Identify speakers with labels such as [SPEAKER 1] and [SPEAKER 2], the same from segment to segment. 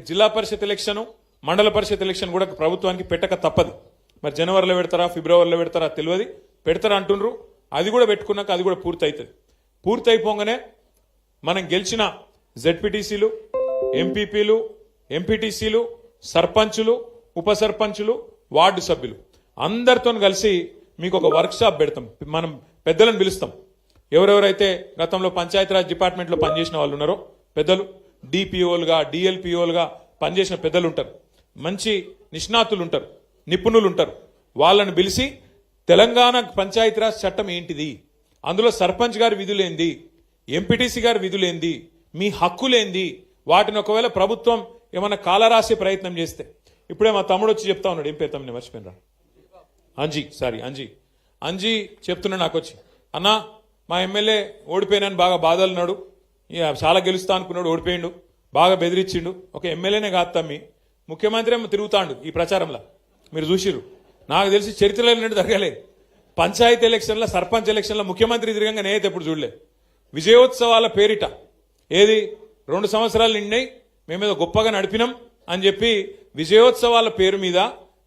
[SPEAKER 1] జిల్లా పరిషత్ ఎలక్షన్ మండల పరిషత్ ఎలక్షన్ కూడా ప్రభుత్వానికి పెట్టక తప్పదు. మరి జనవరిలో పెడతారా ఫిబ్రవరిలో పెడతారా తెలియదు, పెడతారా అంటుండ్రు. అది కూడా పెట్టుకున్నాక అది కూడా పూర్తి అవుతుంది. పూర్తి అయిపోగానే మనం గెలిచిన జెడ్పీటీసీలు, ఎంపీపీలు, ఎంపీటీసీలు, సర్పంచులు, ఉప సర్పంచులు, వార్డు సభ్యులు అందరితో కలిసి మీకు ఒక వర్క్ షాప్ పెడతాం. మనం పెద్దలను పిలుస్తాం. ఎవరెవరైతే గతంలో పంచాయతీరాజ్ డిపార్ట్మెంట్లో పనిచేసిన వాళ్ళు ఉన్నారో పెద్దలు, డిపిఓలుగా డిఎల్పిఓలుగా పనిచేసిన పెద్దలు ఉంటారు, మంచి నిష్ణాతులు ఉంటారు, నిపుణులు ఉంటారు. వాళ్ళని పిలిచి తెలంగాణ పంచాయతీరాజ్ చట్టం ఏంటిది, అందులో సర్పంచ్ గారి విధులేంది, ఎంపీటీసీ గారి విధులేంది, మీ హక్కులేంది, వాటిని ఒకవేళ ప్రభుత్వం ఏమైనా కాలరాసే ప్రయత్నం చేస్తే, ఇప్పుడే మా తమ్ముడు వచ్చి చెప్తా ఉన్నాడు, ఏం పేరు తమ్ముని మర్చిపోయినరా, అంజీ చెప్తున్నా నాకు వచ్చి, అన్నా మా ఎమ్మెల్యే ఓడిపోయినాను బాగా బాధలున్నాడు, చాలా గెలుస్తా అనుకున్నాడు, ఓడిపోయిండు, బాగా బెదిరించిండు. ఒక ఎమ్మెల్యేనే కాదు తమ్మి, ముఖ్యమంత్రి ఏమో తిరుగుతాండు ఈ ప్రచారంలో, మీరు చూసిర్రు. నాకు తెలిసి చరిత్రలో జరగలే. పంచాయతీ ఎలక్షన్లో, సర్పంచ్ ఎలక్షన్లో ముఖ్యమంత్రి తిరగంగా నేనైతే ఎప్పుడు చూడలే. విజయోత్సవాల పేరిట ఏది 2 సంవత్సరాలు నిండాయి మేమేదో గొప్పగా నడిపినాం అని చెప్పి విజయోత్సవాల పేరు మీద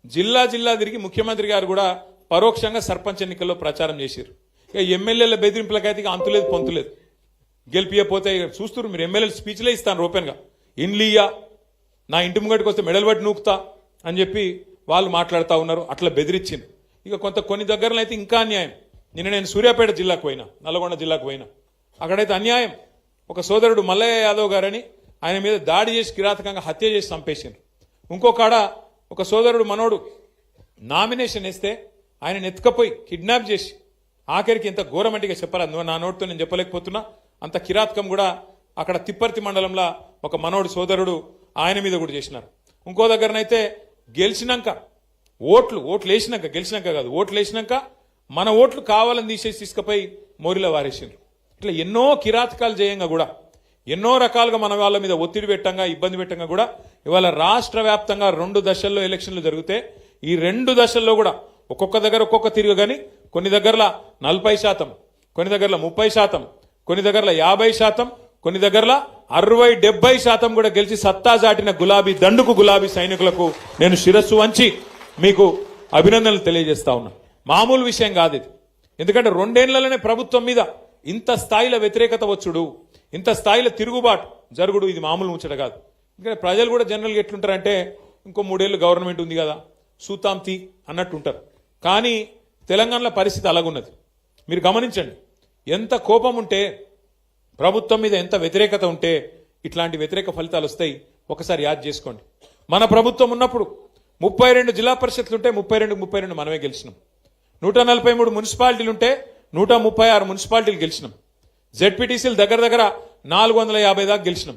[SPEAKER 1] జిల్లా తిరిగి ముఖ్యమంత్రి గారు కూడా పరోక్షంగా సర్పంచ్ ఎన్నికల్లో ప్రచారం చేశారు. ఇక ఎమ్మెల్యేల బెదిరింపులకైతే అంతులేదు పొంతులేదు. గెలిపియపోతే చూస్తున్నారు మీరు, ఎమ్మెల్యేలు స్పీచ్లే ఇస్తాను ఓపెన్గా, ఇండ్లియా నా ఇంటి ముంగటికి వస్తే మెడల్ బట్టి నూకుతా అని చెప్పి వాళ్ళు మాట్లాడుతూ ఉన్నారు. అట్లా బెదిరించింది. ఇక కొన్ని దగ్గరలో అయితే ఇంకా అన్యాయం. నిన్న నేను సూర్యాపేట జిల్లాకు పోయినా, నల్గొండ జిల్లాకు పోయినా, అక్కడైతే అన్యాయం. ఒక సోదరుడు మల్లయ్య యాదవ్ గారని ఆయన మీద దాడి చేసి కిరాతకంగా హత్య చేసి చంపేసిండ్రు. ఇంకొకాడ ఒక సోదరుడు మనోడు నామినేషన్ వేస్తే ఆయన ఎత్తుకపోయి కిడ్నాప్ చేసి, ఆఖరికి ఎంత ఘోరమంటిగా చెప్పాలి, నా నోటితో నేను చెప్పలేకపోతున్నా, అంత కిరాతకం కూడా అక్కడ తిప్పర్తి మండలంలో ఒక మనోడు సోదరుడు ఆయన మీద కూడా చేసినారు. ఇంకో దగ్గరనైతే గెలిచినాక ఓట్లు వేసినాక, గెలిచినాక కాదు, ఓట్లు వేసినాక మన ఓట్లు కావాలని తీసేసి తీసుకుపోయి మోరిలో వారేసిండ్రు. ఇట్లా ఎన్నో కిరాతకాలు చేయంగా కూడా, ఎన్నో రకాలుగా మన వాళ్ళ మీద ఒత్తిడి పెట్టంగా, ఇబ్బంది పెట్టంగా కూడా ఇవాళ రాష్ట్ర వ్యాప్తంగా 2 దశల్లో ఎలక్షన్లు జరిగితే, ఈ 2 దశల్లో కూడా ఒక్కొక్క దగ్గర ఒక్కొక్క తిరుగు, కానీ కొన్ని దగ్గరలో 40%, కొన్ని దగ్గరలో 30%, కొన్ని దగ్గరలో 50%, కొన్ని దగ్గరలో 60-70% కూడా గెలిచి సత్తా చాటిన గులాబీ దండుకు, గులాబీ సైనికులకు నేను శిరస్సు వంచి మీకు అభినందనలు తెలియజేస్తా ఉన్నా. మామూలు విషయం కాదు ఇది. ఎందుకంటే 2 ఏళ్లలోనే ప్రభుత్వం మీద ఇంత స్థాయిలో వ్యతిరేకత వచ్చుడు, ఇంత స్థాయిలో తిరుగుబాటు జరుగుడు, ఇది మామూలు ముచ్చట కాదు. ఎందుకంటే ప్రజలు కూడా జనరల్గా ఎట్లుంటారంటే, ఇంకో 3 ఏళ్ళు గవర్నమెంట్ ఉంది కదా సూతాంతి అన్నట్టు ఉంటారు. కానీ తెలంగాణలో పరిస్థితి అలాగున్నది. మీరు గమనించండి, ఎంత కోపం ఉంటే, ప్రభుత్వం మీద ఎంత వ్యతిరేకత ఉంటే ఇట్లాంటి వ్యతిరేక ఫలితాలు వస్తాయి. ఒకసారి యాద్ చేసుకోండి. మన ప్రభుత్వం ఉన్నప్పుడు 32 జిల్లా పరిషత్లు ఉంటే 32 మనమే గెలిచినాం. 143 మున్సిపాలిటీలు ఉంటే 136 మున్సిపాలిటీలు గెలిచినాం. జెడ్పీటీసీలు దగ్గర 450 దాకా గెలిచినాం.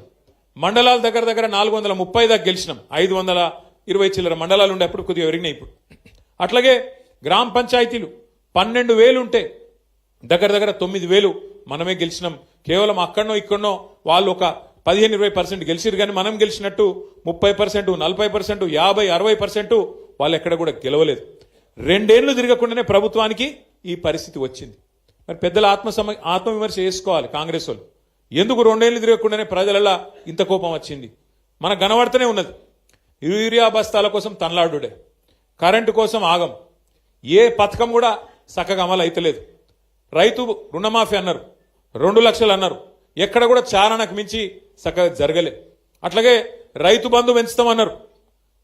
[SPEAKER 1] మండలాలు దగ్గర 430 దాకా గెలిచినాం. 520 చిల్లర మండలాలు ఉండే అప్పుడు కొద్దిగా పెరిగినాయి ఇప్పుడు. అట్లాగే గ్రామ పంచాయతీలు 12,000 ఉంటే దగ్గర 9,000 మనమే గెలిచినాం. కేవలం అక్కడనో ఇక్కడనో వాళ్ళు ఒక 15-20% గెలిచిరు, కానీ మనం గెలిచినట్టు 30%, 40%, 50-60% వాళ్ళు ఎక్కడ కూడా గెలవలేదు. 2 ఏళ్లు తిరగకుండానే ప్రభుత్వానికి ఈ పరిస్థితి వచ్చింది. మరి పెద్దల ఆత్మవిమర్శ చేసుకోవాలి కాంగ్రెస్ వాళ్ళు. ఎందుకు 2 ఏళ్లు తిరగకుండానే ప్రజలలో ఇంత కోపం వచ్చింది? మనకు కనబడుతూనే ఉన్నది. యూరియా బస్తాల కోసం తనలాడుడే, కరెంటు కోసం ఆగం, ఏ పథకం కూడా చక్కగా అమలు అయితలేదు. రైతు రుణమాఫీ అన్నారు, 2 లక్షలు అన్నారు, ఎక్కడ కూడా చారణకు మించి చక్కగా జరగలే. అట్లాగే రైతు బంధు పెంచుతామన్నారు,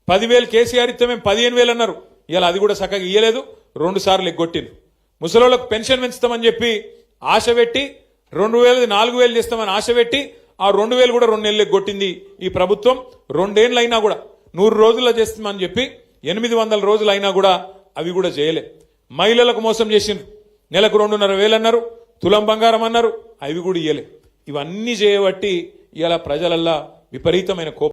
[SPEAKER 1] 10,000 కేసీఆర్ ఇస్తే మేము 15,000 అన్నారు, ఇలా అది కూడా చక్కగా ఇయ్యలేదు, 2 సార్లు ఎగ్గొట్టింది. ముసలోళ్ళకు పెన్షన్ పెంచుతామని చెప్పి ఆశ పెట్టి 2,000 4,000 చేస్తామని ఆశ పెట్టి ఆ 2,000 కూడా 2 నెలలు ఎగ్గొట్టింది ఈ ప్రభుత్వం. 2 ఏళ్ళు అయినా కూడా 100 రోజుల్లో చేస్తామని చెప్పి 800 రోజులు అయినా కూడా అవి కూడా చేయలే. మహిళలకు మోసం చేసిండ్రు, నెలకు 2,500 అన్నారు, తులం బంగారం అన్నారు, అవి కూడా ఇయ్యలే. ఇవన్నీ చేయబట్టి ఇవాళ ప్రజలల్లా విపరీతమైన కోపం.